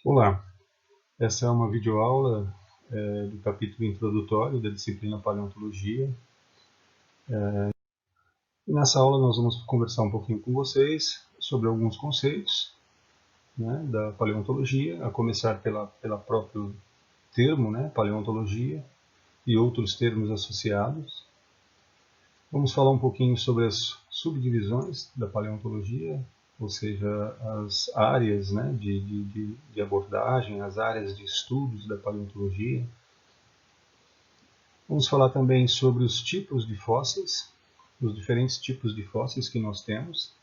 Olá, essa é uma videoaula do capítulo introdutório da disciplina Paleontologia. E nessa aula nós vamos conversar um pouquinho com vocês sobre alguns conceitos, né, da paleontologia, a começar pela próprio termo, né, paleontologia, e outros termos associados. Vamos falar um pouquinho sobre as subdivisões da paleontologia, ou seja, as áreas, né, de abordagem, as áreas de estudos da paleontologia. Vamos falar também sobre os tipos de fósseis, os diferentes tipos de fósseis que nós temos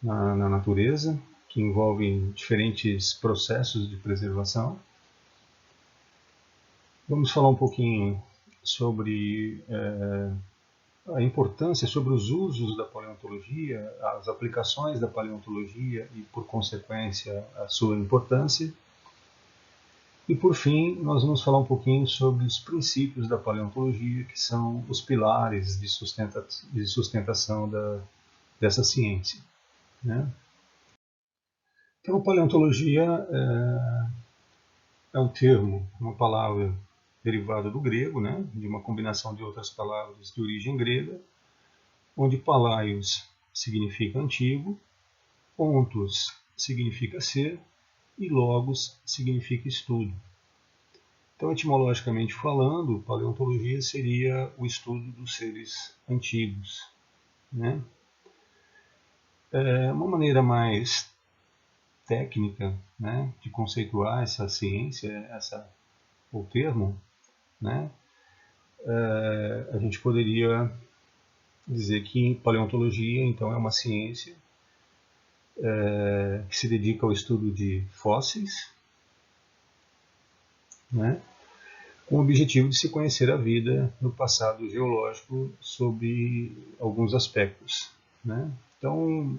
na natureza, que envolvem diferentes processos de preservação. Vamos falar um pouquinho sobre a importância, sobre os usos da paleontologia, as aplicações da paleontologia e, por consequência, a sua importância. E, por fim, nós vamos falar um pouquinho sobre os princípios da paleontologia, que são os pilares de sustentação dessa ciência, né? Então, a paleontologia é um termo, uma palavra derivada do grego, né? De uma combinação de outras palavras de origem grega, onde palaios significa antigo, ontos significa ser e logos significa estudo. Então, etimologicamente falando, paleontologia seria o estudo dos seres antigos, né? Uma maneira mais técnica, né, de conceituar essa ciência, o termo, né, a gente poderia dizer que paleontologia, então, é uma ciência que se dedica ao estudo de fósseis, né, com o objetivo de se conhecer a vida no passado geológico sob alguns aspectos, né? Então,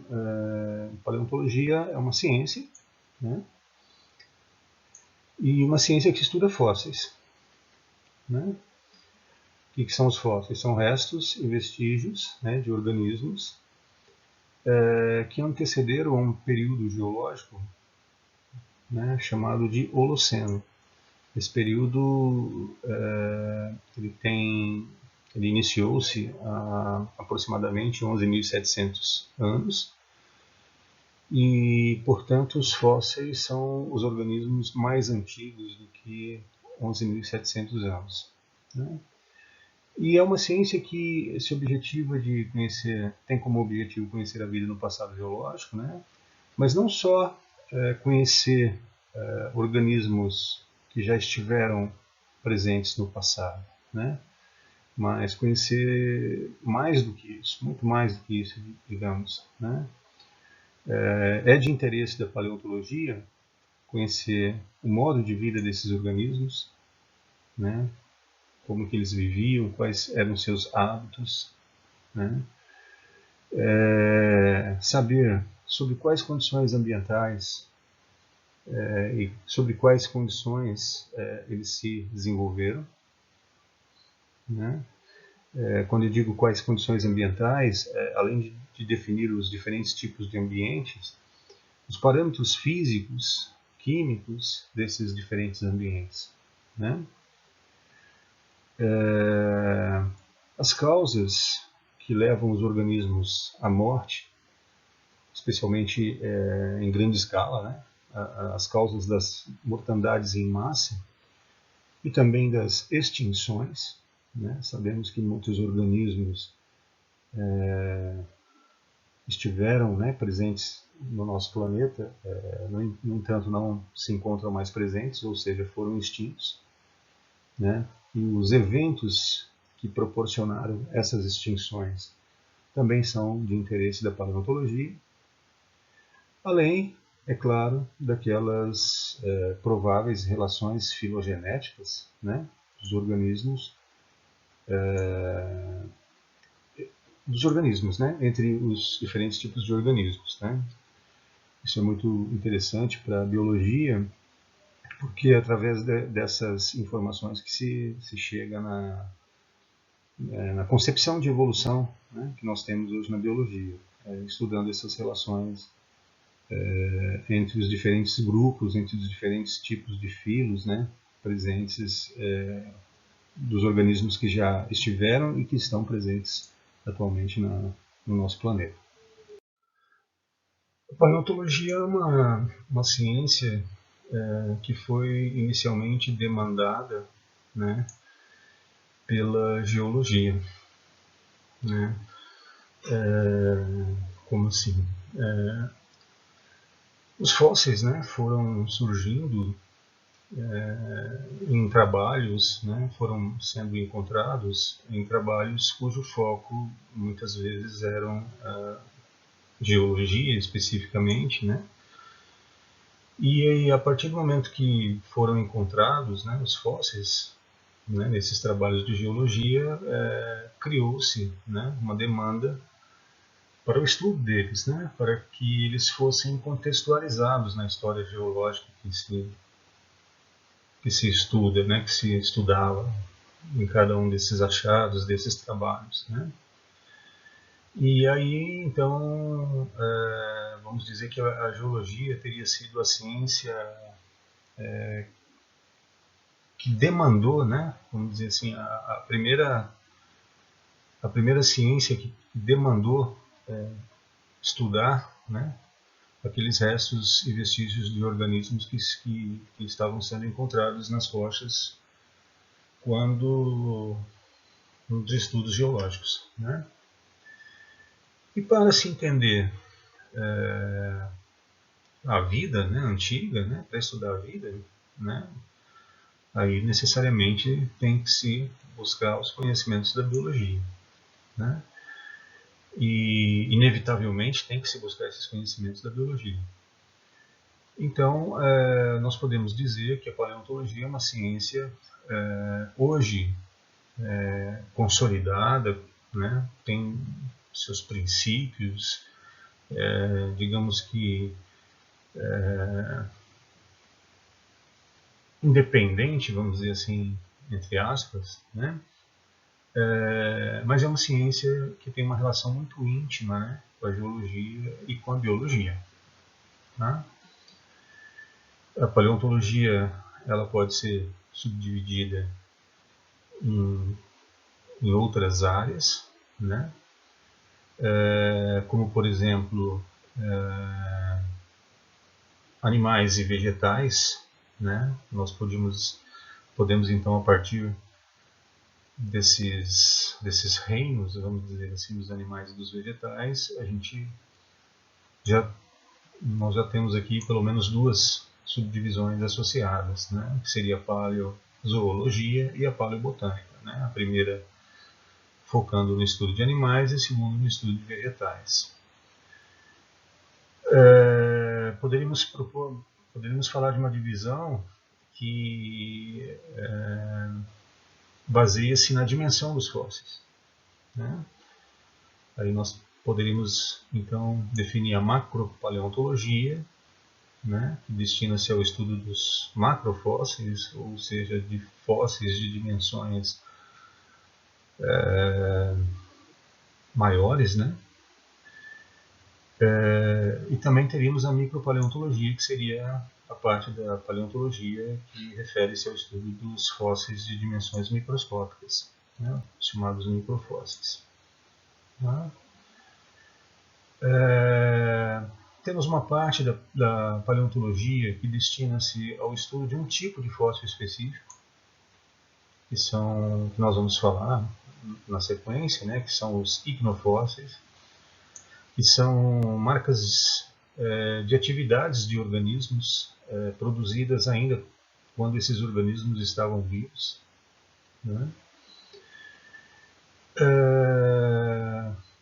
paleontologia é uma ciência, né? E uma ciência que estuda fósseis, né? O que são os fósseis? São restos e vestígios, né, de organismos que antecederam a um período geológico, né, chamado de Holoceno. Esse período ele iniciou-se há aproximadamente 11.700 anos e, portanto, os fósseis são os organismos mais antigos do que 11.700 anos, né? E é uma ciência que esse objetivo de conhecer, tem como objetivo conhecer a vida no passado geológico, né? Mas não só conhecer organismos que já estiveram presentes no passado, né? Mas conhecer mais do que isso, muito mais do que isso, digamos, né? É de interesse da paleontologia conhecer o modo de vida desses organismos, né? Como que eles viviam, quais eram seus hábitos, né? Saber sobre quais condições ambientais e sobre quais condições eles se desenvolveram, né? Quando eu digo quais condições ambientais, além de definir os diferentes tipos de ambientes, os parâmetros físicos, químicos desses diferentes ambientes, né? As causas que levam os organismos à morte, especialmente em grande escala, né? As causas das mortandades em massa e também das extinções, né? Sabemos que muitos organismos estiveram, né, presentes no nosso planeta, no entanto não se encontram mais presentes, ou seja, foram extintos, né? E os eventos que proporcionaram essas extinções também são de interesse da paleontologia, além, é claro, daquelas prováveis relações filogenéticas, né, dos organismos, né, entre os diferentes tipos de organismos, né. Isso é muito interessante para a biologia, porque é através dessas informações que se chega na concepção de evolução, né, que nós temos hoje na biologia, estudando essas relações entre os diferentes grupos, entre os diferentes tipos de filos, né, presentes dos organismos que já estiveram e que estão presentes atualmente no nosso planeta. A paleontologia é uma ciência que foi inicialmente demandada, né, pela geologia. Né? Como assim? Os fósseis, né, foram surgindo em trabalhos, né, foram sendo encontrados em trabalhos cujo foco muitas vezes eram geologia especificamente, né? E aí, a partir do momento que foram encontrados, né, os fósseis, né, nesses trabalhos de geologia, criou-se, né, uma demanda para o estudo deles, né, para que eles fossem contextualizados na história geológica que se estuda, né, que se estudava em cada um desses achados, desses trabalhos, né. E aí, então, vamos dizer que a geologia teria sido a ciência que demandou, né, vamos dizer assim, a primeira ciência que demandou estudar, né, aqueles restos e vestígios de organismos que estavam sendo encontrados nas rochas quando nos estudos geológicos, né. E para se entender a vida, né, antiga, né, para estudar a vida, né, aí necessariamente tem que se buscar os conhecimentos da biologia, né, e inevitavelmente tem que se buscar esses conhecimentos da biologia. Então, nós podemos dizer que a paleontologia é uma ciência hoje consolidada, né, tem seus princípios, digamos que independente, vamos dizer assim, entre aspas, né? Mas é uma ciência que tem uma relação muito íntima, né, com a geologia e com a biologia. Né? A paleontologia ela pode ser subdividida em outras áreas, né? Como por exemplo animais e vegetais, né? Nós podemos então a partir desses reinos, vamos dizer assim, dos animais e dos vegetais, nós já temos aqui pelo menos duas subdivisões associadas, né? Que seria a paleozoologia e a paleobotânica, né? A primeira focando no estudo de animais e a segunda no estudo de vegetais. Poderíamos falar de uma divisão que baseia-se na dimensão dos fósseis, né? Aí nós poderíamos então definir a macropaleontologia, né, que destina-se ao estudo dos macrofósseis, ou seja, de fósseis de dimensões maiores, né? E também teríamos a micropaleontologia, que seria a parte da paleontologia que refere-se ao estudo dos fósseis de dimensões microscópicas, né, chamados microfósseis. Né? Temos uma parte da paleontologia que destina-se ao estudo de um tipo de fóssil específico, que nós vamos falar na sequência, né, que são os icnofósseis, que são marcas de atividades de organismos produzidas ainda quando esses organismos estavam vivos. Né?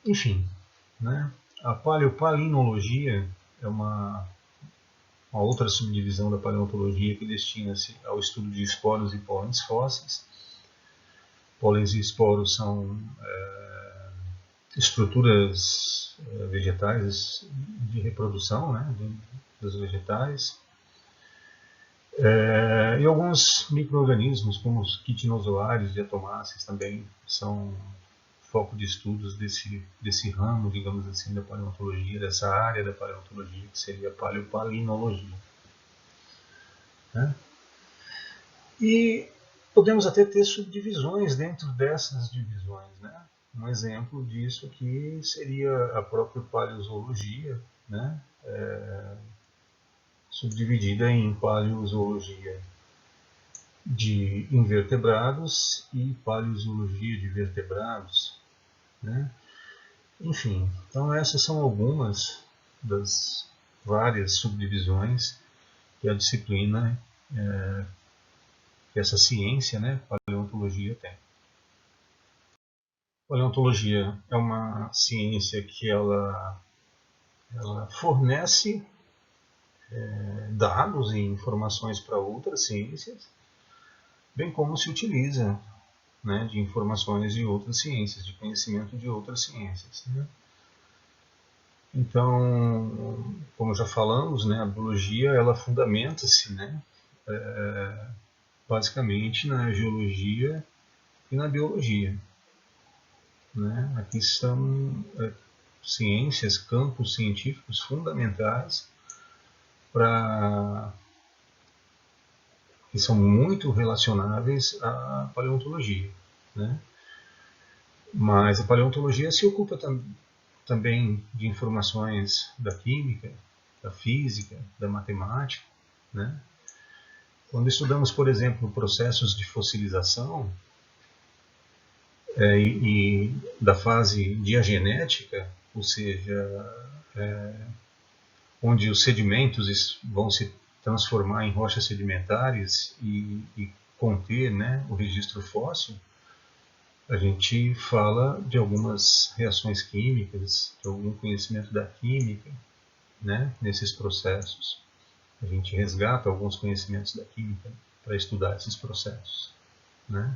Enfim, né? A paleopalinologia é uma outra subdivisão da paleontologia que destina-se ao estudo de esporos e pólens fósseis. Pólens e esporos são estruturas vegetais de reprodução, né, dos vegetais. E alguns micro-organismos, como os quitinozoários e atomáceas, também são foco de estudos desse ramo, digamos assim, da paleontologia, dessa área da paleontologia, que seria a paleopalinologia, né? E podemos até ter subdivisões dentro dessas divisões, né? Um exemplo disso aqui seria a própria paleozoologia, né? Subdividida em paleozoologia de invertebrados e paleozoologia de vertebrados, né? Enfim, então essas são algumas das várias subdivisões que a disciplina, que essa ciência, né, paleontologia tem. Paleontologia é uma ciência que ela fornece dados e informações para outras ciências, bem como se utiliza, né, de informações de outras ciências, de conhecimento de outras ciências, né? Então, como já falamos, né, a biologia ela fundamenta-se, né, basicamente na geologia e na biologia, né? Aqui são ciências, campos científicos fundamentais que são muito relacionáveis à paleontologia, né? Mas a paleontologia se ocupa também de informações da química, da física, da matemática, né? Quando estudamos, por exemplo, processos de fossilização e da fase diagenética, ou seja, onde os sedimentos vão se transformar em rochas sedimentares e conter, né, o registro fóssil, a gente fala de algumas reações químicas, de algum conhecimento da química, né, nesses processos. A gente resgata alguns conhecimentos da química para estudar esses processos, né?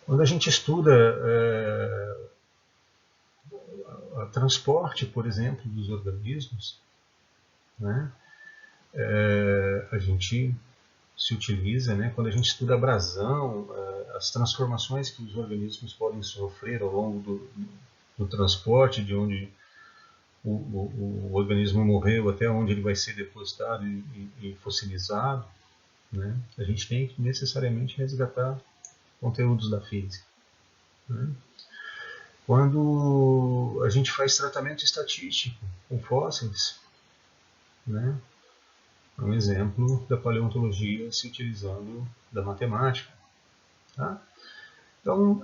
Quando a gente estuda o transporte, por exemplo, dos organismos, né, a gente se utiliza, né, quando a gente estuda a abrasão, as transformações que os organismos podem sofrer ao longo do transporte, de onde o organismo morreu até onde ele vai ser depositado e fossilizado, né, a gente tem que necessariamente resgatar conteúdos da física, né? Quando a gente faz tratamento estatístico com fósseis, né, é um exemplo da paleontologia se utilizando da matemática, tá? Então,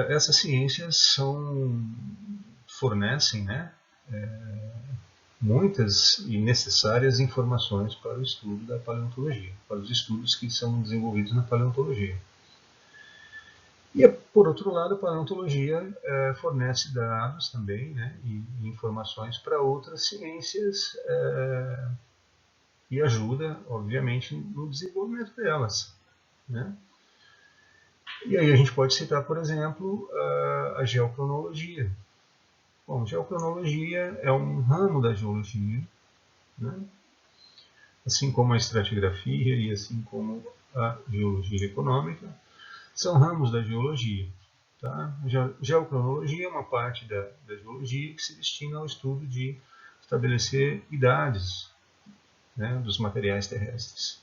essas ciências fornecem, né, muitas e necessárias informações para o estudo da paleontologia, para os estudos que são desenvolvidos na paleontologia. E, por outro lado, a paleontologia fornece dados também, né, e informações para outras ciências e ajuda, obviamente, no desenvolvimento delas, né? E aí a gente pode citar, por exemplo, a geocronologia. Bom, geocronologia é um ramo da geologia, né? Assim como a estratigrafia e assim como a geologia econômica, são ramos da geologia. Tá? A geocronologia é uma parte da geologia que se destina ao estudo de estabelecer idades, né, dos materiais terrestres,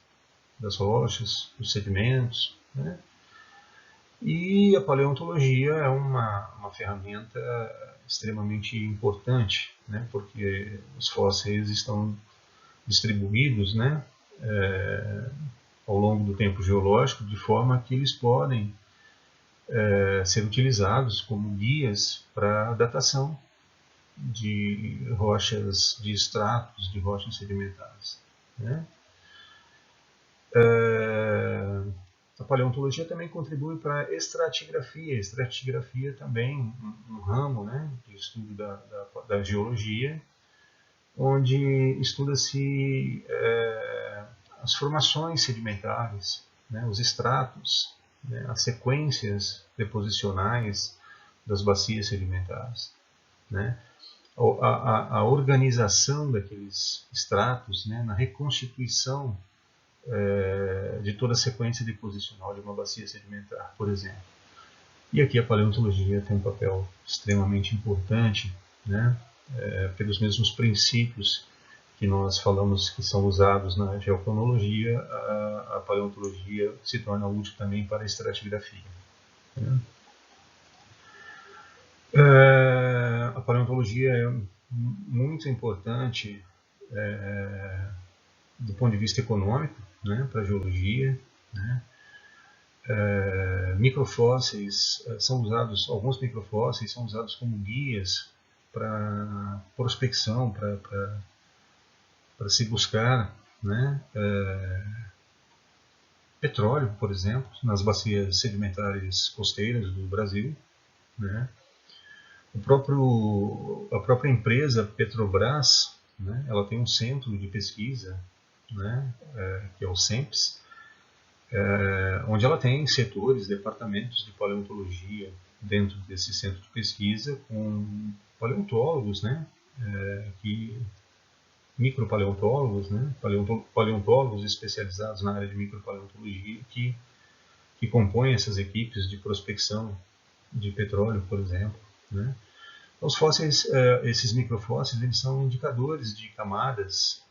das rochas, dos sedimentos, né? E a paleontologia é uma ferramenta extremamente importante, né, porque os fósseis estão distribuídos, né, ao longo do tempo geológico, de forma que eles podem ser utilizados como guias para a datação de rochas, de estratos de rochas sedimentares, né? A paleontologia também contribui para a estratigrafia. A estratigrafia também um ramo, né, de estudo da geologia, onde estuda-se as formações sedimentares, né, os estratos, né, as sequências deposicionais das bacias sedimentares, né, a organização daqueles estratos, né, na reconstituição de toda a sequência deposicional de uma bacia sedimentar, por exemplo. E aqui a paleontologia tem um papel extremamente importante, né? Pelos mesmos princípios que nós falamos que são usados na geocronologia, a paleontologia se torna útil também para a estratigrafia. Né? A paleontologia é muito importante do ponto de vista econômico, né, para a geologia. Né? Microfósseis são usados, alguns microfósseis são usados como guias para prospecção, para se buscar, né, petróleo, por exemplo, nas bacias sedimentares costeiras do Brasil. Né? A própria empresa Petrobras, né, ela tem um centro de pesquisa, né, que é o CENPES, onde ela tem setores, departamentos de paleontologia dentro desse centro de pesquisa, com paleontólogos, né, micropaleontólogos, né, paleontólogos especializados na área de micropaleontologia, que compõem essas equipes de prospecção de petróleo, por exemplo. Né. Os fósseis, esses microfósseis, eles são indicadores de camadas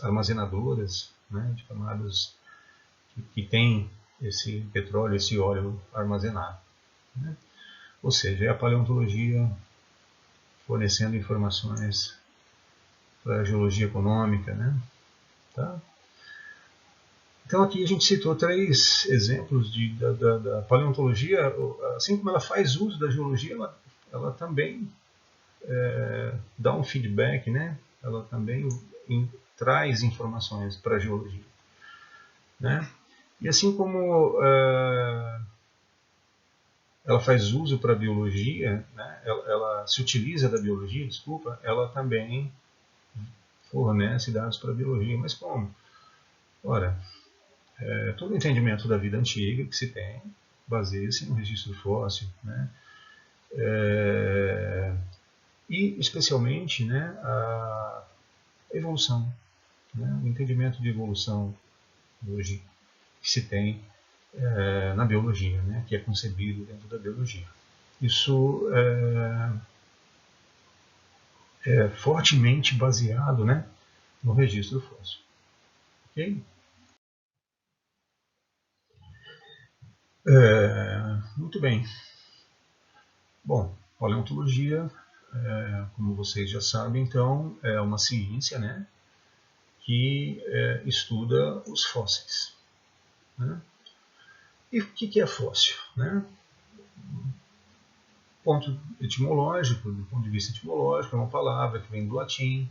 armazenadoras, né, de camadas que têm esse petróleo, esse óleo armazenado. Né? Ou seja, é a paleontologia fornecendo informações para a geologia econômica. Né? Tá? Então aqui a gente citou 3 exemplos da paleontologia, assim como ela faz uso da geologia, ela também dá um feedback, né? Ela também traz informações para a geologia. Né? E assim como ela faz uso para a biologia, né? ela se utiliza da biologia, desculpa, ela também fornece dados para a biologia. Mas como? Ora, todo o entendimento da vida antiga que se tem baseia-se no registro fóssil, né? E especialmente, né, a evolução, né? O entendimento de evolução hoje que se tem na biologia, né? Que é concebido dentro da biologia. Isso é fortemente baseado, né, no registro fóssil. Ok? Muito bem. Bom, paleontologia, como vocês já sabem, então, é uma ciência, né, que estuda os fósseis. Né? E o que é fóssil? Né? Ponto etimológico, do ponto de vista etimológico, é uma palavra que vem do latim,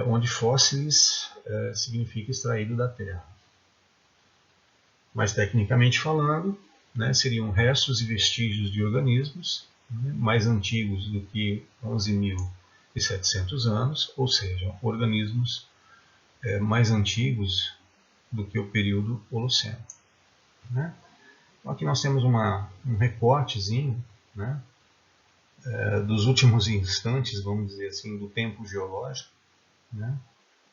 onde fósseis significa extraído da terra. Mas tecnicamente falando, né, seriam restos e vestígios de organismos, né, mais antigos do que 11.700 anos, ou seja, organismos mais antigos do que o período Holoceno. Né? Então aqui nós temos um recortezinho, né, dos últimos instantes, vamos dizer assim, do tempo geológico, né,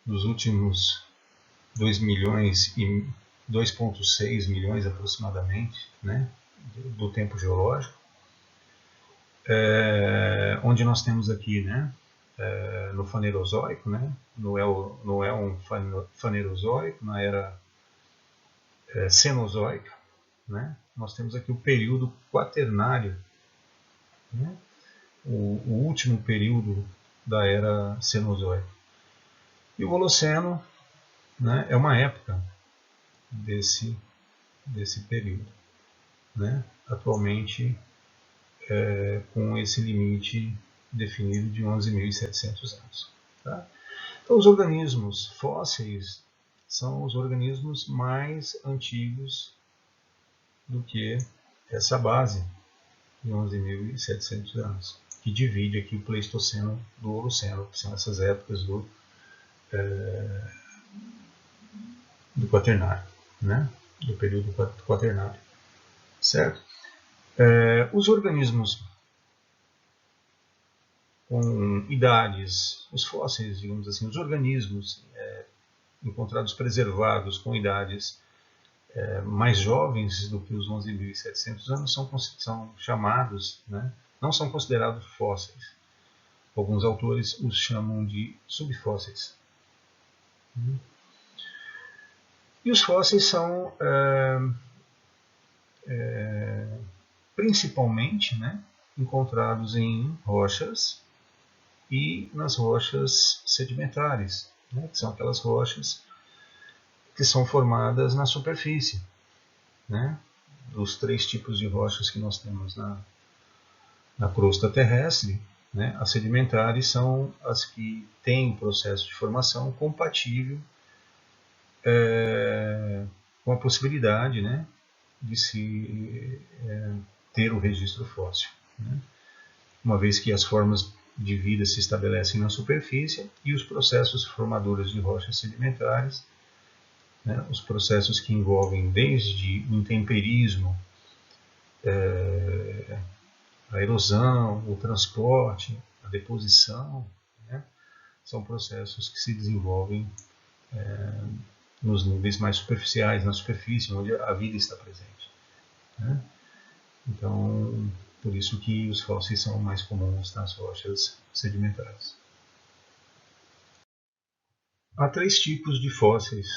dos últimos 2,6 milhões aproximadamente, né, do tempo geológico, onde nós temos aqui, né, no Fanerozoico, né, no Éon Fanerozoico, na era Cenozoica, né, nós temos aqui o período quaternário, né, o último período da era Cenozoica. E o Holoceno, né, é uma época desse período, né, atualmente com esse limite definido de 11.700 anos. Tá? Então, os organismos fósseis são os organismos mais antigos do que essa base de 11.700 anos, que divide aqui o Pleistoceno do Holoceno, que são essas épocas do quaternário, né? Do período quaternário, certo? Os organismos com idades, os fósseis, digamos assim, os organismos encontrados preservados com idades mais jovens do que os 11.700 anos são chamados, né, não são considerados fósseis. Alguns autores os chamam de subfósseis. E os fósseis são principalmente, né, encontrados em rochas e nas rochas sedimentares, né, que são aquelas rochas que são formadas na superfície, né, dos 3 tipos de rochas que nós temos na crosta terrestre, né, as sedimentares são as que têm um processo de formação compatível com a possibilidade, né, de se ter o registro fóssil, né, uma vez que as formas de vida se estabelecem na superfície e os processos formadores de rochas sedimentares, né, os processos que envolvem desde o intemperismo, a erosão, o transporte, a deposição, né, são processos que se desenvolvem nos níveis mais superficiais, na superfície, onde a vida está presente, né? Então, por isso que os fósseis são mais comuns nas rochas sedimentares. Há 3 tipos de fósseis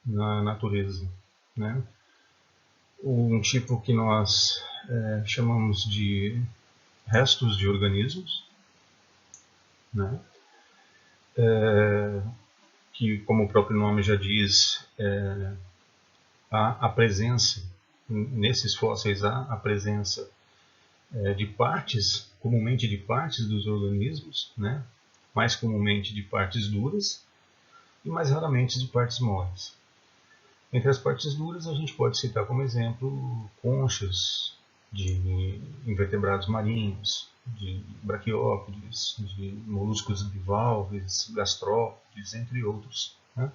na natureza, né? Um tipo que nós chamamos de restos de organismos, né? Que, como o próprio nome já diz, há a presença, nesses fósseis há a presença de partes, comumente de partes dos organismos, né? Mais comumente de partes duras e mais raramente de partes moles. Entre as partes duras a gente pode citar como exemplo conchas de invertebrados marinhos, de braquiópodes, de moluscos bivalves, gastrópodes, entre outros, né?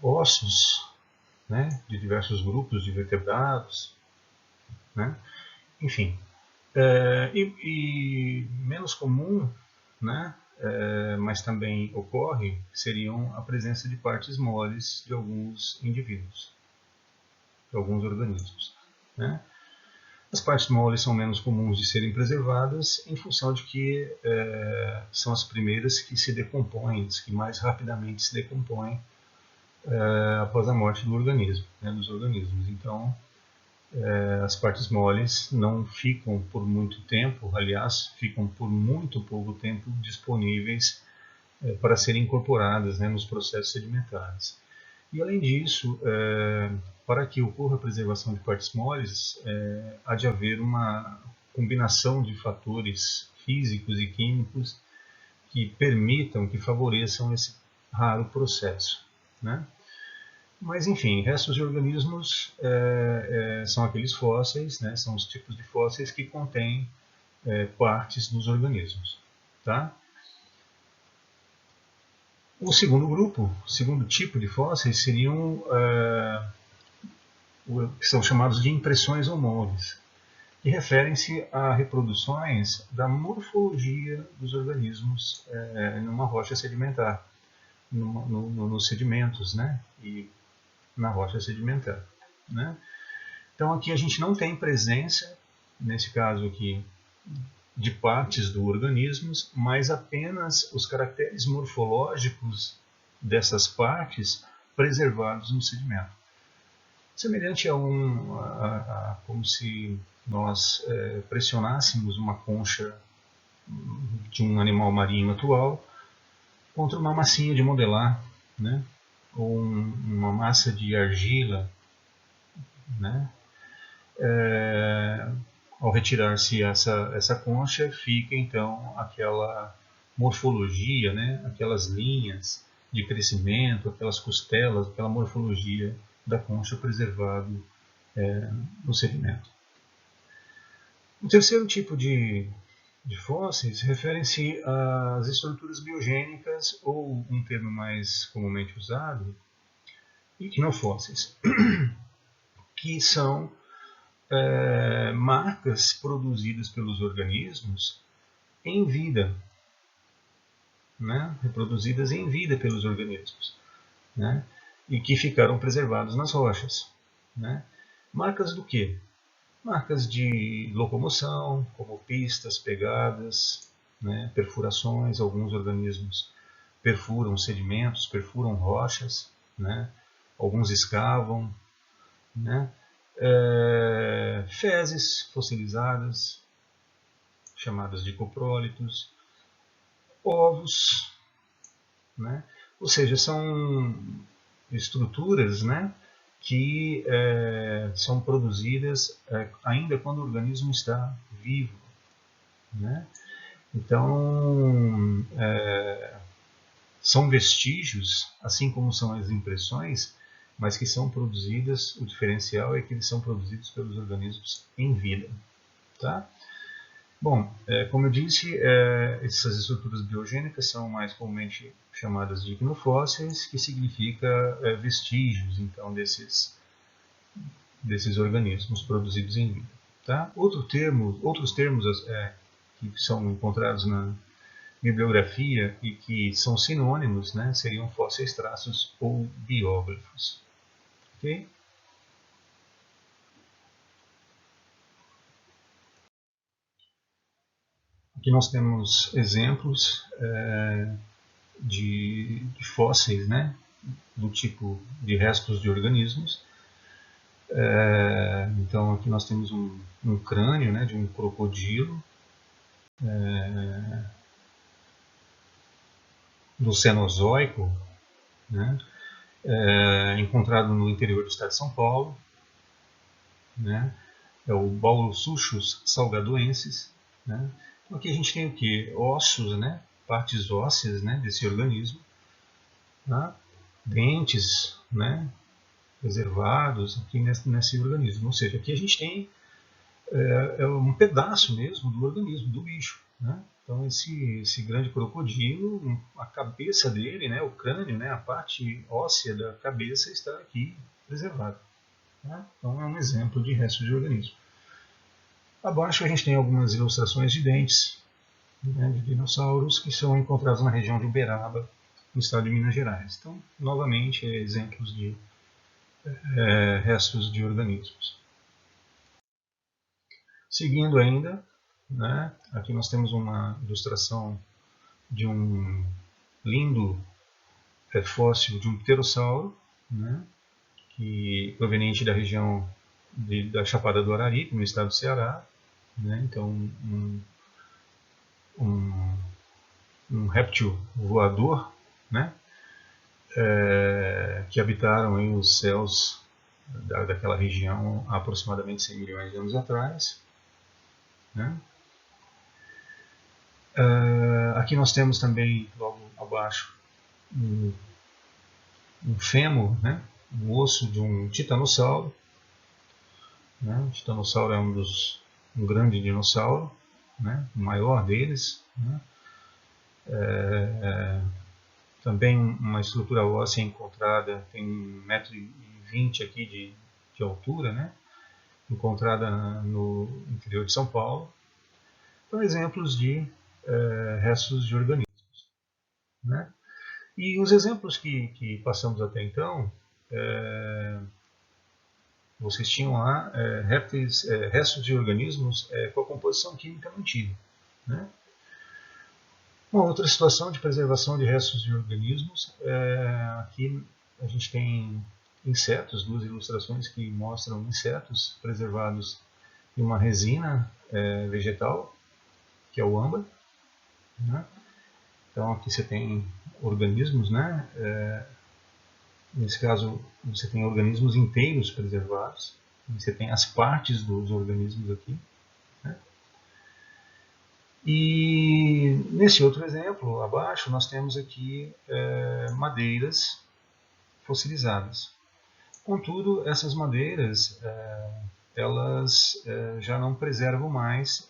Ossos, né, de diversos grupos de vertebrados, né? Enfim, e menos comum, né, mas também ocorre, seriam a presença de partes moles de alguns indivíduos, de alguns organismos, né? As partes moles são menos comuns de serem preservadas em função de que são as primeiras que se decompõem, as que mais rapidamente se decompõem após a morte do organismo, né, dos organismos. Então, as partes moles não ficam por muito tempo, aliás, ficam por muito pouco tempo disponíveis para serem incorporadas, né, nos processos sedimentares. E, além disso, para que ocorra a preservação de partes moles, há de haver uma combinação de fatores físicos e químicos que permitam, que favoreçam esse raro processo, né? Mas, enfim, restos de organismos são aqueles fósseis, né, são os tipos de fósseis que contêm partes dos organismos, tá? O segundo grupo, o segundo tipo de fósseis seriam que são chamados de impressões ou moldes, que referem-se a reproduções da morfologia dos organismos numa rocha sedimentar, nos sedimentos, né, e na rocha sedimentar, né? Então aqui a gente não tem presença, nesse caso aqui, de partes do organismo, mas apenas os caracteres morfológicos dessas partes preservados no sedimento. Semelhante a como se nós pressionássemos uma concha de um animal marinho atual contra uma massinha de modelar, né? Ou uma massa de argila, né? Ao retirar-se essa concha, fica então aquela morfologia, né? Aquelas linhas de crescimento, aquelas costelas, aquela morfologia da concha preservado no sedimento. O terceiro tipo de fósseis referem-se às estruturas biogênicas, ou um termo mais comumente usado, iquinofósseis, que são marcas produzidas pelos organismos em vida, né? Reproduzidas em vida pelos organismos, né? e que ficaram preservados nas rochas, né? Marcas do quê? Marcas de locomoção, como pistas, pegadas, né? Perfurações. Alguns organismos perfuram sedimentos, perfuram rochas, né? Alguns escavam, né? Fezes fossilizadas, chamadas de coprólitos, ovos, né? Ou seja, são estruturas, né, que são produzidas ainda quando o organismo está vivo, né? Então, são vestígios, assim como são as impressões, mas que são produzidas, o diferencial é que eles são produzidos pelos organismos em vida. Tá? Bom, como eu disse, essas estruturas biogênicas são mais comumente chamadas de icnofósseis, que significa vestígios, então, desses organismos produzidos em vida. Tá? Outros termos que são encontrados na bibliografia e que são sinônimos, né, seriam fósseis traços ou biógrafos. Okay? Aqui nós temos exemplos de fósseis, né, do tipo de restos de organismos. Então aqui nós temos um crânio, né, de um crocodilo do Cenozoico, né, encontrado no interior do estado de São Paulo, né, é o Baulusuchus salgadoensis, né. Então aqui a gente tem o que? Ossos, né, partes ósseas, né, desse organismo, tá? Dentes, né, preservados aqui nesse organismo. Ou seja, aqui a gente tem um pedaço mesmo do organismo, do bicho, né? Então esse grande crocodilo, a cabeça dele, né, o crânio, né, a parte óssea da cabeça está aqui preservada. Né? Então é um exemplo de resto de organismo. Abaixo a gente tem algumas ilustrações de dentes, né, de dinossauros que são encontrados na região de Uberaba, no estado de Minas Gerais. Então, novamente, exemplos de restos de organismos. Seguindo ainda, né, aqui nós temos uma ilustração de um lindo fóssil de um pterossauro, né, proveniente da região da Chapada do Araripe, no estado do Ceará. Né, então, um réptil voador, né, que habitaram aí os céus daquela região há aproximadamente 100 milhões de anos atrás. Né. Aqui nós temos também, logo abaixo, um fêmur, né, um osso de um titanossauro. Né. O titanossauro é um grande dinossauro, né, o maior deles. Né. Também uma estrutura óssea encontrada, tem 1,20 m aqui de altura, né, encontrada no interior de São Paulo. São exemplos de restos de organismos. Né. E os exemplos que passamos até então, vocês tinham lá restos de organismos com a composição química mantiva. Né. Uma outra situação de preservação de restos de organismos, aqui a gente tem insetos, duas ilustrações que mostram insetos preservados em uma resina vegetal, que é o âmbar. Né. Então aqui você tem organismos, né? Nesse caso você tem organismos inteiros preservados, você tem as partes dos organismos aqui. Né. E nesse outro exemplo, abaixo, nós temos aqui madeiras fossilizadas. Contudo, essas madeiras elas já não preservam mais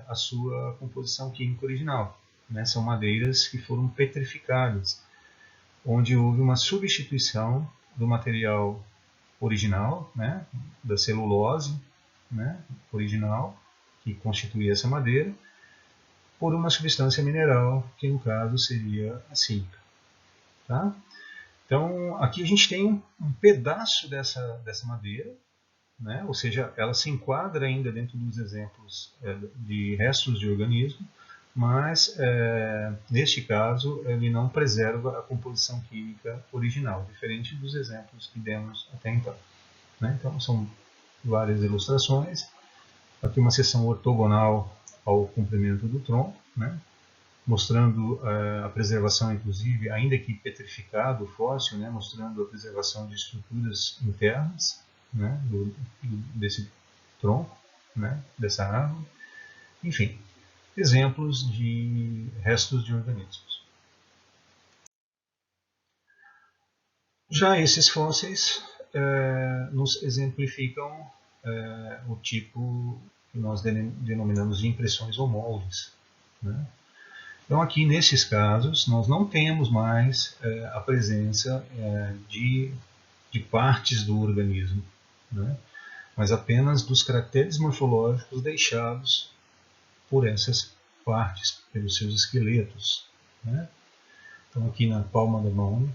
a sua composição química original. Né? São madeiras que foram petrificadas, onde houve uma substituição do material original, né? Da celulose, né? Original, que constituía essa madeira, por uma substância mineral, que no caso seria a sílica. Tá? Então, aqui a gente tem um pedaço dessa madeira, né? Ou seja, ela se enquadra ainda dentro dos exemplos de restos de organismo, mas, neste caso, ele não preserva a composição química original, diferente dos exemplos que demos até então. Né? Então, são várias ilustrações. Aqui uma seção ortogonal ao comprimento do tronco, né? Mostrando a preservação, inclusive, ainda que petrificado, fóssil, né? Mostrando a preservação de estruturas internas, né? Desse tronco, né? Dessa árvore. Enfim, exemplos de restos de organismos. Já esses fósseis nos exemplificam o tipo que nós denominamos de impressões ou moldes. Né? Então, aqui nesses casos, nós não temos mais a presença de partes do organismo, né? Mas apenas dos caracteres morfológicos deixados por essas partes, pelos seus esqueletos. Né? Então, aqui na palma da mão,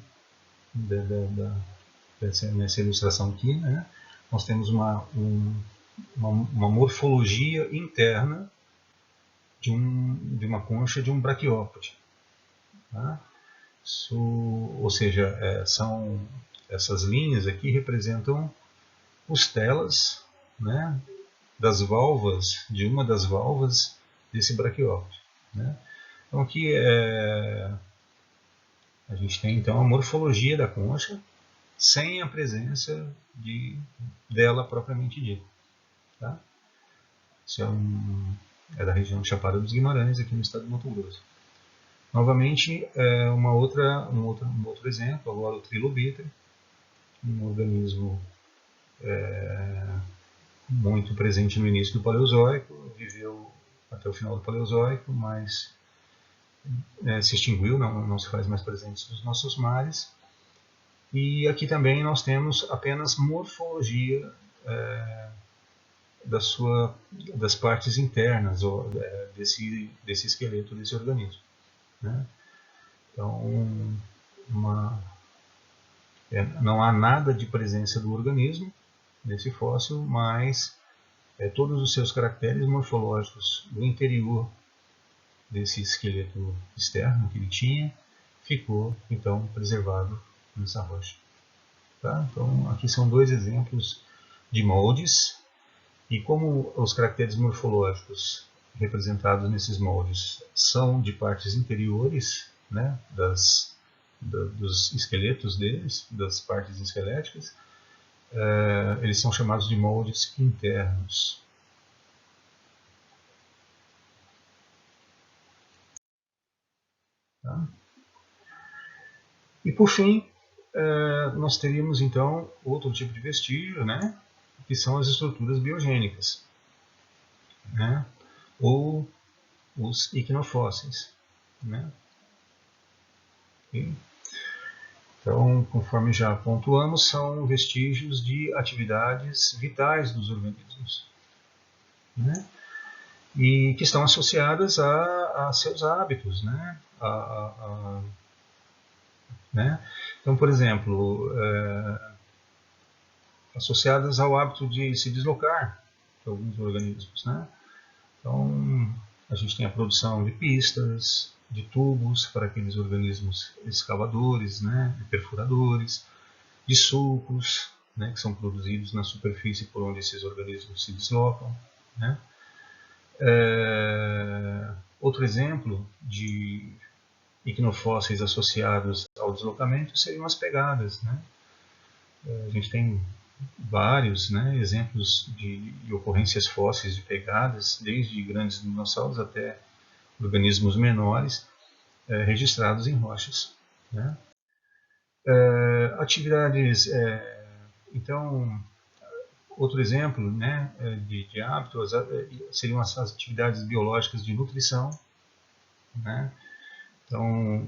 nessa ilustração aqui, né, nós temos uma morfologia interna de uma concha de um braquiópode. Tá? Ou seja, essas linhas aqui representam costelas, né, das válvulas, de uma das válvulas desse braquiópode. Né? Então aqui a gente tem então a morfologia da concha sem a presença dela propriamente dita. Tá? Isso é da região de Chapada dos Guimarães, aqui no estado de Mato Grosso. Novamente, um outro exemplo, agora o trilobita, um organismo muito presente no início do Paleozoico, viveu até o final do Paleozoico, mas se extinguiu, não se faz mais presente nos nossos mares. E aqui também nós temos apenas morfologia das partes internas desse esqueleto desse organismo. Né? Então, não há nada de presença do organismo nesse fóssil, mas todos os seus caracteres morfológicos do interior desse esqueleto externo que ele tinha ficou então preservado nessa rocha. Tá? Então, aqui são dois exemplos de moldes, e como os caracteres morfológicos representados nesses moldes são de partes interiores, né, dos esqueletos deles, das partes esqueléticas, eles são chamados de moldes internos. Tá? E por fim, nós teríamos então outro tipo de vestígio, né, que são as estruturas biogênicas, né, ou os icnofósseis. Né? Okay? Então, conforme já pontuamos, são vestígios de atividades vitais dos organismos, né? E que estão associadas a seus hábitos, né? Né? Então, por exemplo, associadas ao hábito de se deslocar de alguns organismos. Né? Então, a gente tem a produção de pistas, de tubos para aqueles organismos escavadores, né? Perfuradores, de sulcos, né? Que são produzidos na superfície por onde esses organismos se deslocam. Né? Outro exemplo de icnofósseis associados ao deslocamento seriam as pegadas. Né? A gente tem vários, né, exemplos de ocorrências fósseis de pegadas, desde grandes dinossauros até organismos menores, registrados em rochas. Né? Atividades, então, outro exemplo, né, de hábitos seriam as atividades biológicas de nutrição. Né? Então,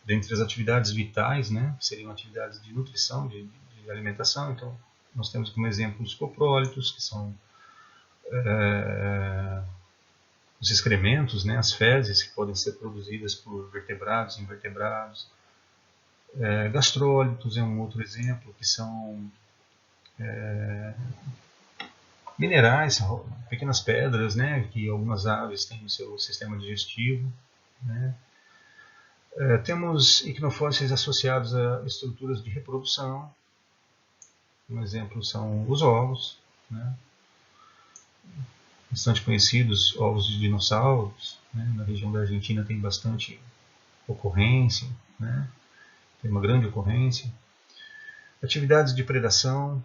dentre as atividades vitais, né, seriam atividades de nutrição, de alimentação. Então, nós temos como exemplo os coprólitos, que são os excrementos, né, as fezes que podem ser produzidas por vertebrados, invertebrados, Gastrólitos é um outro exemplo, que são minerais, pequenas pedras, né, que algumas aves têm no seu sistema digestivo, né. Temos icnofósseis associados a estruturas de reprodução. Um exemplo são os ovos, né, bastante conhecidos, ovos de dinossauros, né, na região da Argentina tem bastante ocorrência, né, tem uma grande ocorrência. Atividades de predação,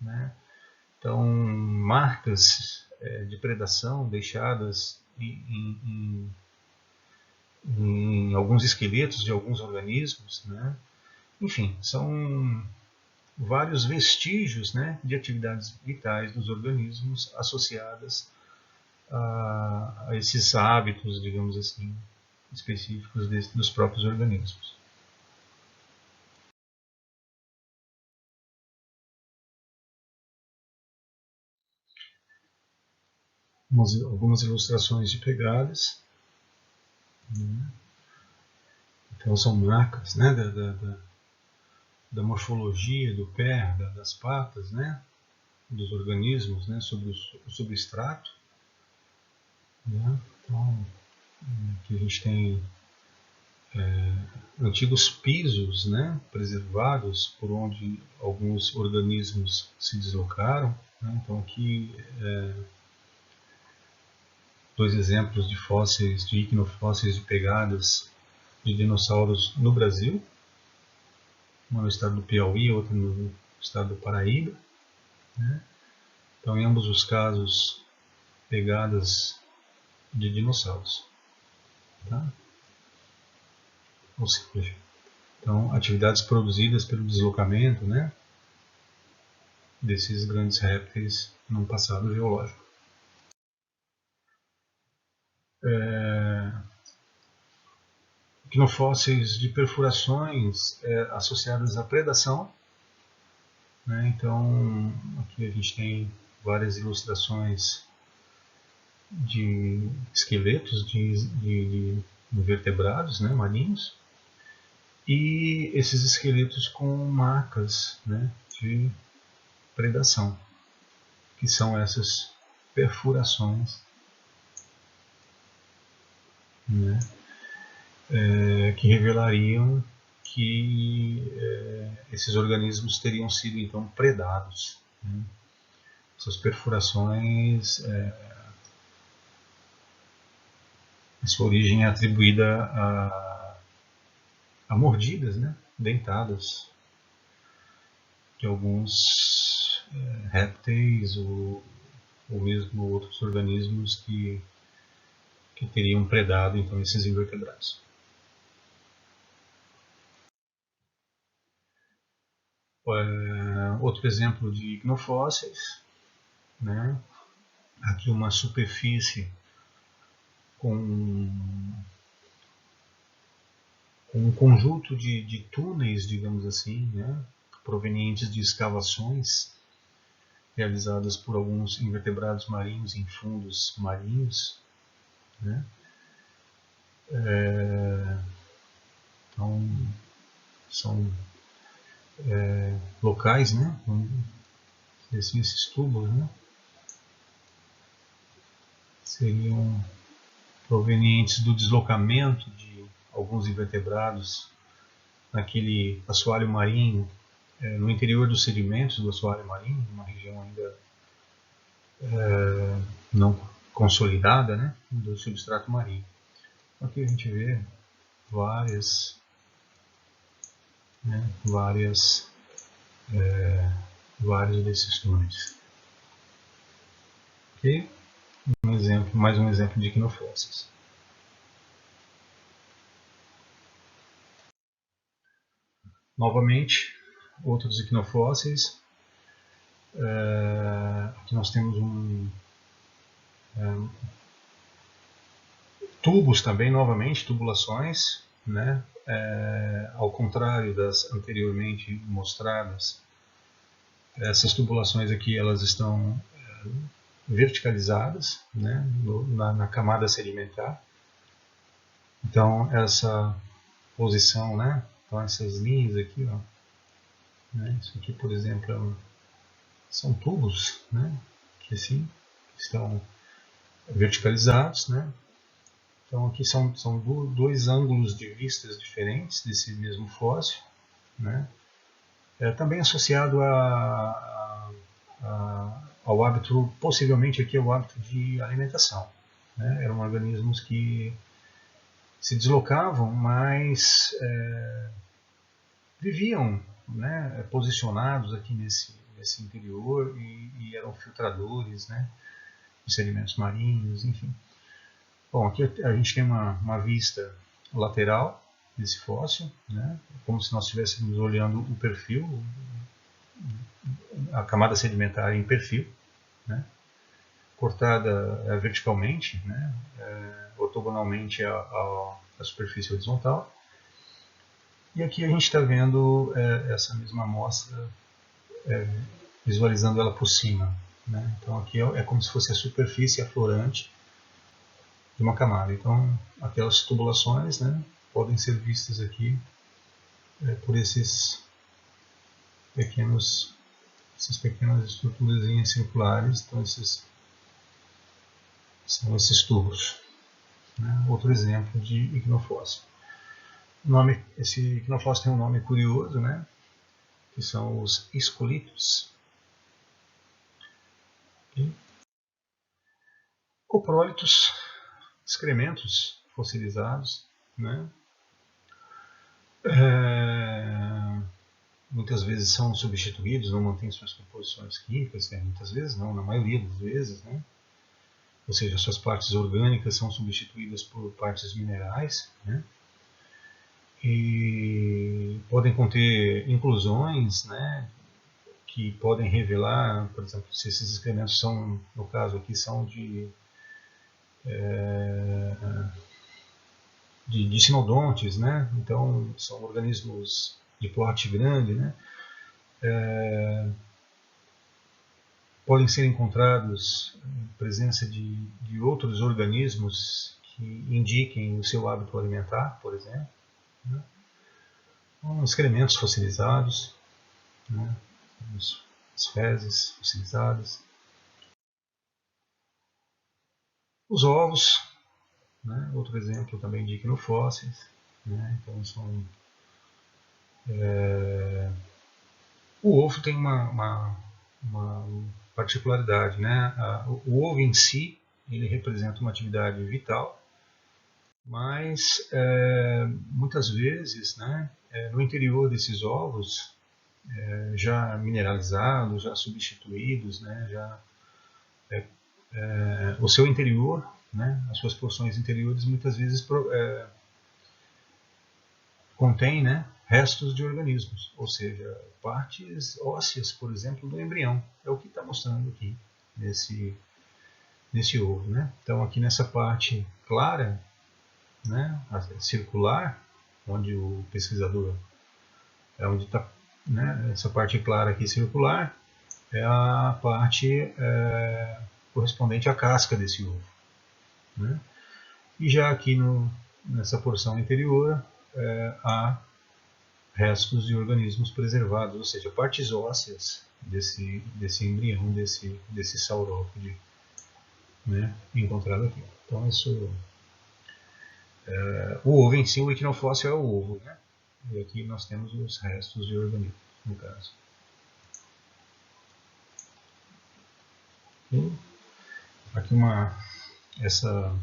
né, então marcas de predação deixadas em alguns esqueletos de alguns organismos, né, enfim, são vários vestígios, né, de atividades vitais dos organismos associadas a esses hábitos, digamos assim, específicos dos próprios organismos. Algumas ilustrações de pegadas, né? Então são marcas, né, da morfologia do pé, das patas, né, dos organismos, né, sobre o substrato, né? Então aqui a gente tem antigos pisos, né, preservados por onde alguns organismos se deslocaram, né? Então aqui dois exemplos de fósseis, de icnofósseis de pegadas de dinossauros no Brasil, uma no estado do Piauí, outra no estado do Paraíba, né? Então em ambos os casos pegadas de dinossauros, tá? Ou seja, então atividades produzidas pelo deslocamento, né, desses grandes répteis num passado geológico. Icnofósseis de perfurações associadas à predação, né? Então aqui a gente tem várias ilustrações de esqueletos de invertebrados, né, marinhos, e esses esqueletos com marcas, né, de predação, que são essas perfurações, né, que revelariam que esses organismos teriam sido então predados, né? Essas perfurações, sua origem é atribuída a mordidas, né, dentadas de alguns répteis ou mesmo outros organismos que teriam predado então esses invertebrados. Outro exemplo de icnofósseis, né? Aqui uma superfície com um conjunto de túneis, digamos assim, né? Provenientes de escavações realizadas por alguns invertebrados marinhos em fundos marinhos, né? Então são locais, né, assim, esses tubos, né, seriam provenientes do deslocamento de alguns invertebrados naquele assoalho marinho, no interior dos sedimentos do assoalho marinho, uma região ainda não consolidada, né, do substrato marinho. Aqui a gente vê vários desses túneis. Ok? Mais um exemplo de icnofósseis. Novamente, outros icnofósseis. Aqui nós temos tubos também, novamente, tubulações, né? Ao contrário das anteriormente mostradas, essas tubulações aqui elas estão verticalizadas, né? Na camada sedimentar. Então essa posição, né? Então essas linhas aqui, ó, né? Isso aqui, por exemplo, são tubos, né? Que assim estão verticalizados, né? Então aqui são dois ângulos de vistas diferentes desse mesmo fóssil, né? Também associado ao hábito, possivelmente aqui ao hábito de alimentação, né? Eram organismos que se deslocavam, mas viviam, né, posicionados aqui nesse interior e eram filtradores, né, de sedimentos marinhos, enfim. Bom, aqui a gente tem uma vista lateral desse fóssil, né, como se nós estivéssemos olhando o perfil, a camada sedimentar em perfil, né, cortada verticalmente, né, ortogonalmente à superfície horizontal. E aqui a gente está vendo essa mesma amostra, visualizando ela por cima, né? Então aqui é como se fosse a superfície aflorante de uma camada. Então aquelas tubulações, né, podem ser vistas aqui por essas pequenas estruturazinhas circulares. Então esses são esses tubos, né? Outro exemplo de icnofóssil. Esse icnofóssil tem um nome curioso, né? Que são os escolitos. E coprólitos, excrementos fossilizados, né? Muitas vezes são substituídos, não mantêm suas composições químicas, muitas vezes não, na maioria das vezes, né? Ou seja, suas partes orgânicas são substituídas por partes minerais, né? E podem conter inclusões, né, que podem revelar, por exemplo, se esses excrementos são, no caso aqui, são de sinodontes, né? Então são organismos de porte grande, né? Podem ser encontrados presença de outros organismos que indiquem o seu hábito alimentar, por exemplo, né? Excrementos fossilizados, né? As fezes fossilizadas, os ovos, né? Outro exemplo também de icnofósseis, né? Então são o ovo tem uma particularidade, né? O ovo em si ele representa uma atividade vital, mas muitas vezes, né, no interior desses ovos já mineralizados, já substituídos, né, o seu interior, né, as suas porções interiores muitas vezes contém, né, restos de organismos, ou seja, partes ósseas, por exemplo, do embrião. É o que está mostrando aqui nesse ovo, né? Então aqui nessa parte clara, né, circular, onde o pesquisador onde está, né, essa parte clara aqui circular é a parte correspondente à casca desse ovo, né? E já aqui nessa porção interior há restos de organismos preservados, ou seja, partes ósseas desse embrião, desse saurópode, né, encontrado aqui. Então isso, o ovo em si, o icnofóssil é o ovo, né? E aqui nós temos os restos de organismos, no caso. E aqui essa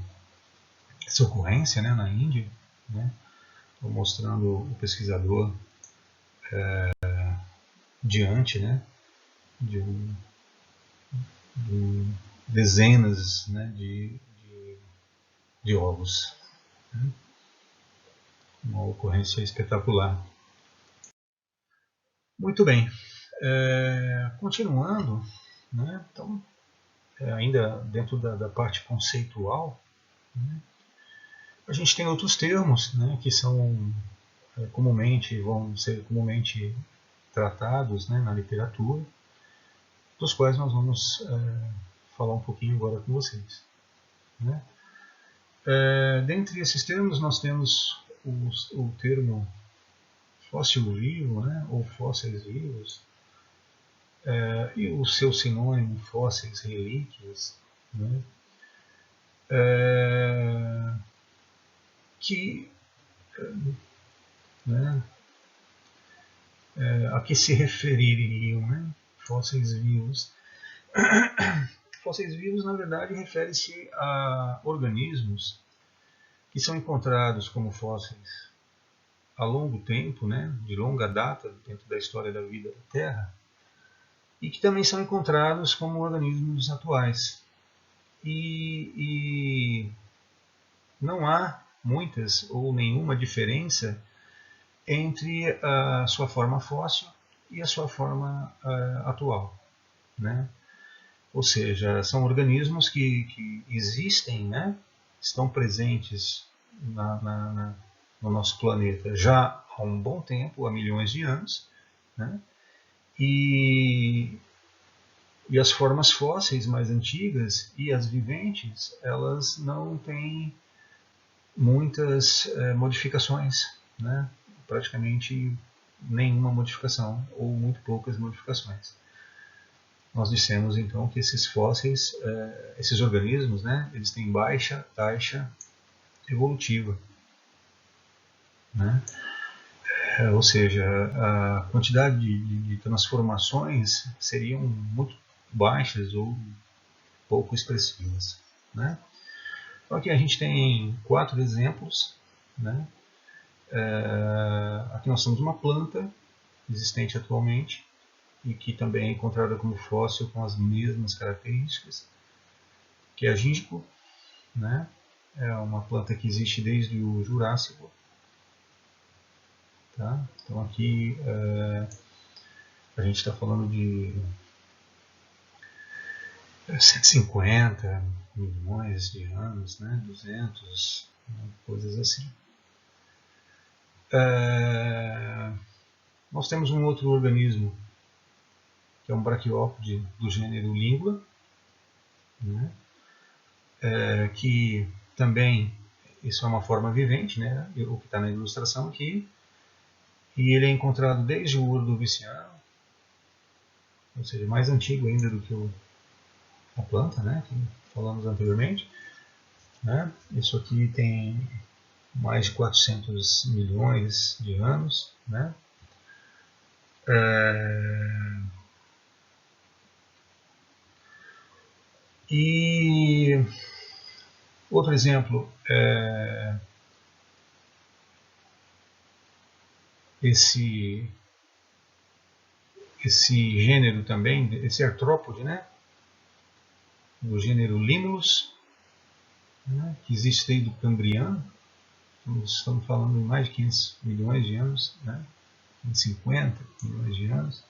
ocorrência, né, na Índia, né, mostrando o pesquisador diante, né, de dezenas, né, de ovos, né? Uma ocorrência espetacular. Muito bem, continuando, né, então, ainda dentro da parte conceitual, né, a gente tem outros termos, né, que são vão ser comumente tratados, né, na literatura, dos quais nós vamos falar um pouquinho agora com vocês, né? Dentre esses termos nós temos o termo fóssil vivo, né, ou fósseis vivos, e o seu sinônimo, fósseis, relíquias, né, que, né, a que se refeririam, né, fósseis vivos. Fósseis vivos, na verdade, refere-se a organismos que são encontrados como fósseis a longo tempo, né, de longa data dentro da história da vida da Terra, e que também são encontrados como organismos atuais. E não há muitas ou nenhuma diferença entre a sua forma fóssil e a sua forma atual, né? Ou seja, são organismos que existem, né? Estão presentes no nosso planeta já há um bom tempo, há milhões de anos, né? E as formas fósseis mais antigas e as viventes, elas não têm muitas modificações, né? Praticamente nenhuma modificação ou muito poucas modificações. Nós dissemos então que esses fósseis, esses organismos, né, eles têm baixa taxa evolutiva, né? Ou seja, a quantidade de transformações seriam muito baixas ou pouco expressivas, né? Então aqui a gente tem 4 exemplos, né? Aqui nós temos uma planta existente atualmente e que também é encontrada como fóssil com as mesmas características, que é a ginkgo, né? É uma planta que existe desde o Jurássico. Tá? Então aqui a gente está falando de 150 milhões de anos, né? 200, né? Coisas assim. Nós temos um outro organismo, que é um braquiópode do gênero Lingua, né? Que também, isso é uma forma vivente, né? O que está na ilustração aqui, e ele é encontrado desde o Ordoviciano, ou seja, mais antigo ainda do que a planta, né? Que falamos anteriormente, né? Isso aqui tem mais de 400 milhões de anos, né? E outro exemplo é esse gênero também, esse artrópode, né? Do gênero Limulus, né? Que existe desde o Cambriano. Estamos falando de mais de 500 milhões de anos, né? 50 milhões de anos,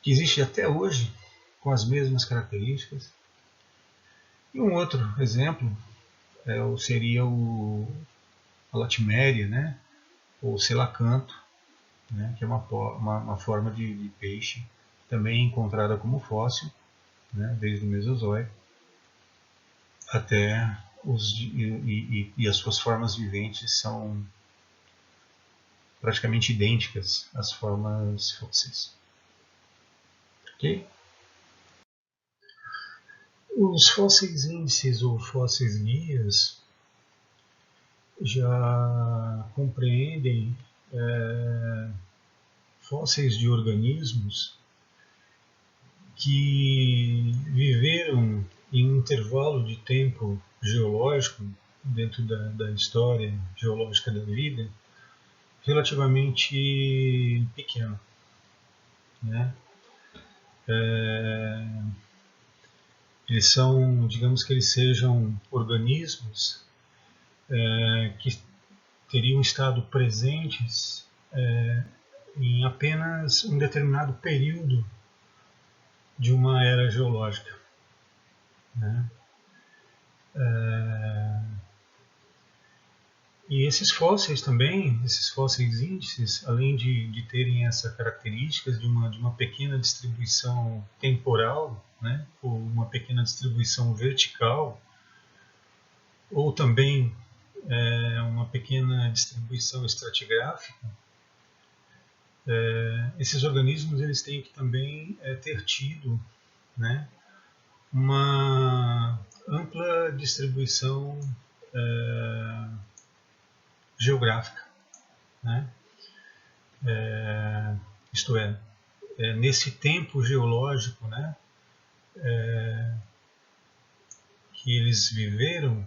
que existe até hoje com as mesmas características. E um outro exemplo seria a latiméria, né? Ou selacanto, né? Que é uma forma de peixe também encontrada como fóssil, né? Desde o Mesozoico até e as suas formas viventes são praticamente idênticas às formas fósseis. Ok? Os fósseis índices ou fósseis guias já compreendem fósseis de organismos que viveram em um intervalo de tempo geológico dentro da história geológica da vida relativamente pequeno, né? Eles são, digamos que eles sejam organismos que teriam estado presentes em apenas um determinado período de uma era geológica, né? E esses fósseis também, esses fósseis índices, além de terem essa características de uma pequena distribuição temporal, né, ou uma pequena distribuição vertical, ou também uma pequena distribuição estratigráfica, esses organismos eles têm que também ter tido, né, uma ampla distribuição geográfica, né? Isto é, nesse tempo geológico, né, que eles viveram,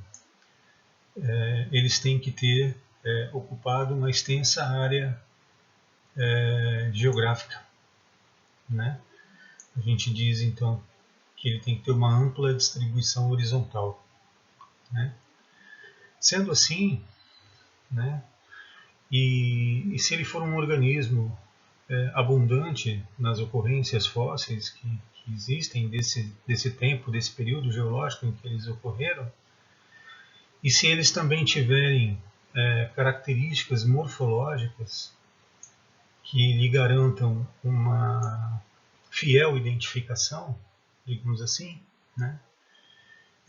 eles têm que ter ocupado uma extensa área geográfica, né? A gente diz então que ele tem que ter uma ampla distribuição horizontal, né? Sendo assim, né, e se ele for um organismo abundante nas ocorrências fósseis que existem desse tempo, desse período geológico em que eles ocorreram, e se eles também tiverem características morfológicas que lhe garantam uma fiel identificação, digamos assim, né?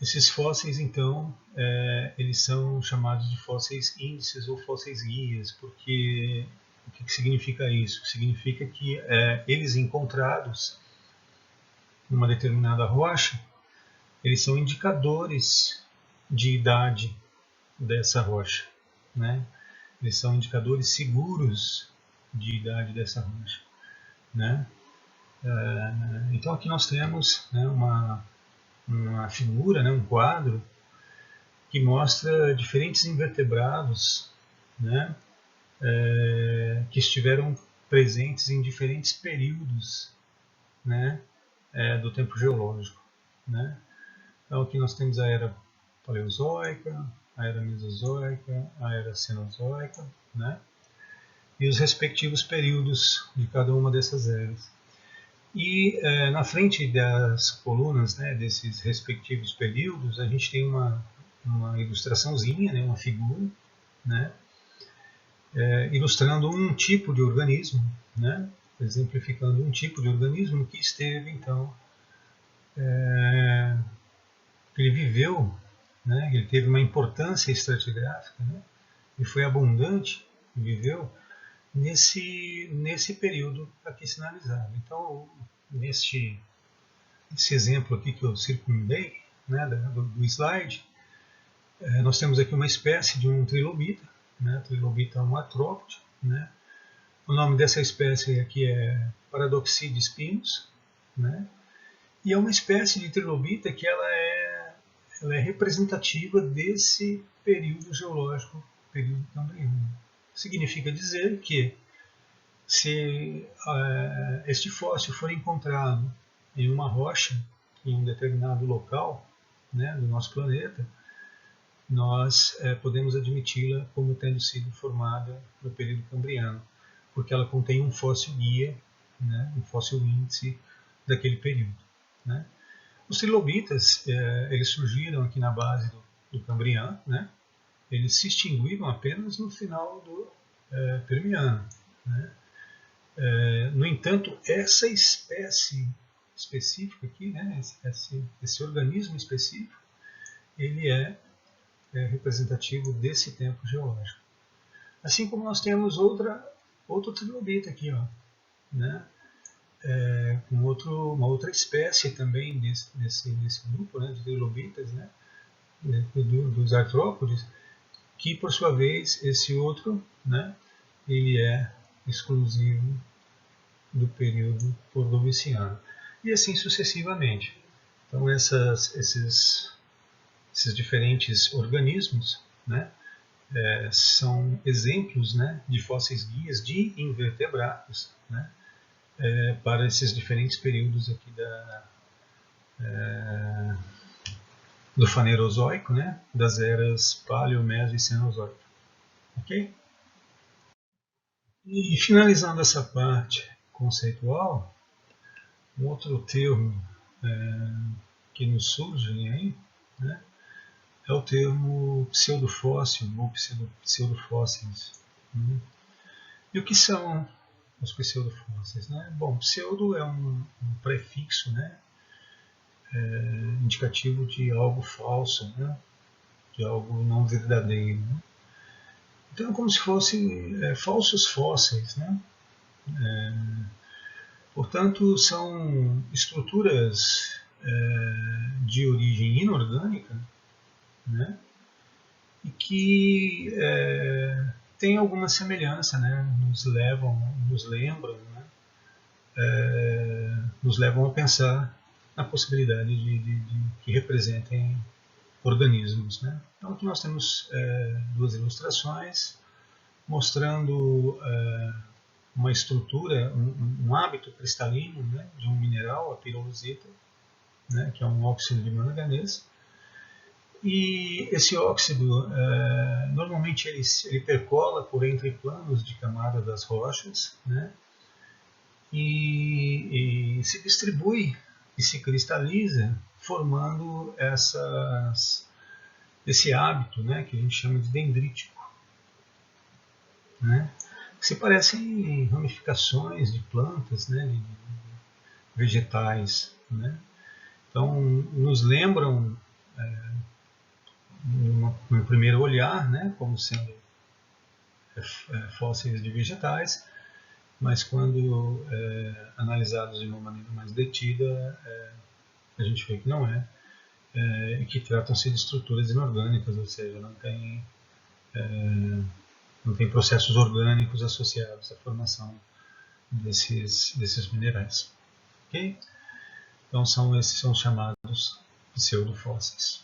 Esses fósseis, então, eles são chamados de fósseis índices ou fósseis guias, porque o que significa isso? Significa que eles encontrados numa determinada rocha, eles são indicadores de idade dessa rocha, né? Eles são indicadores seguros de idade dessa rocha, né? Então aqui nós temos, né, uma figura, né, um quadro que mostra diferentes invertebrados, né, que estiveram presentes em diferentes períodos, né, do tempo geológico, né? Então aqui nós temos a era paleozoica, a era mesozoica, a era cenozoica, né, e os respectivos períodos de cada uma dessas eras. E na frente das colunas, né, desses respectivos períodos, a gente tem uma ilustraçãozinha, né, uma figura, né, ilustrando um tipo de organismo, né, exemplificando um tipo de organismo que esteve, então, ele viveu, né, ele teve uma importância estratigráfica, né, e foi abundante, viveu nesse período aqui sinalizado. Então, nesse exemplo aqui que eu circundei, né, do slide, nós temos aqui uma espécie de um trilobita, né, trilobita é um artrópode, né. O nome dessa espécie aqui é Paradoxide spinus, né, e é uma espécie de trilobita que ela é representativa desse período geológico, período cambriano. Significa dizer que se este fóssil for encontrado em uma rocha, em um determinado local, né, do nosso planeta, nós podemos admiti-la como tendo sido formada no período cambriano, porque ela contém um fóssil guia, né, um fóssil índice daquele período, né. Os trilobitas, eles surgiram aqui na base do Cambriano, né? Eles se extinguiram apenas no final do Permiano, né? No entanto, essa espécie específica aqui, né? esse organismo específico, ele é representativo desse tempo geológico. Assim como nós temos outro trilobita aqui, ó, né? Uma outra espécie também desse grupo, né, de trilobitas, né, dos artrópodes, que por sua vez esse outro, né, ele é exclusivo do período ordoviciano, e assim sucessivamente. Então esses diferentes organismos, né, são exemplos, né, de fósseis guias de invertebrados, né, para esses diferentes períodos aqui do Fanerozoico, né, das eras Paleo, Meso e Cenozoico. Ok? E finalizando essa parte conceitual, um outro termo que nos surge aí, né, é o termo pseudofóssil ou pseudofósseis. Né? E o que são os pseudofósseis? Né? Bom, pseudo é um prefixo, né, indicativo de algo falso, né? de algo não verdadeiro, né? Então é como se fossem falsos fósseis, né? Portanto, são estruturas de origem inorgânica, né? E que têm alguma semelhança, né? Nos lembram, né? Nos levam a pensar na possibilidade de que representem organismos, né? Então aqui nós temos duas ilustrações mostrando uma estrutura, um hábito cristalino, né, de um mineral, a pirolizita, né, que é um óxido de manganês. E esse óxido, normalmente ele percola por entre planos de camada das rochas, né, e se distribui e se cristaliza, formando esse hábito, né, que a gente chama de dendrítico, né, que se parecem ramificações de plantas, né, de vegetais, né. Então, nos lembram, no primeiro olhar, né, como sendo fósseis de vegetais, mas quando analisados de uma maneira mais detida, a gente vê que não é, e que tratam-se de estruturas inorgânicas, ou seja, não tem processos orgânicos associados à formação desses minerais. Okay? Então esses são chamados pseudofósseis.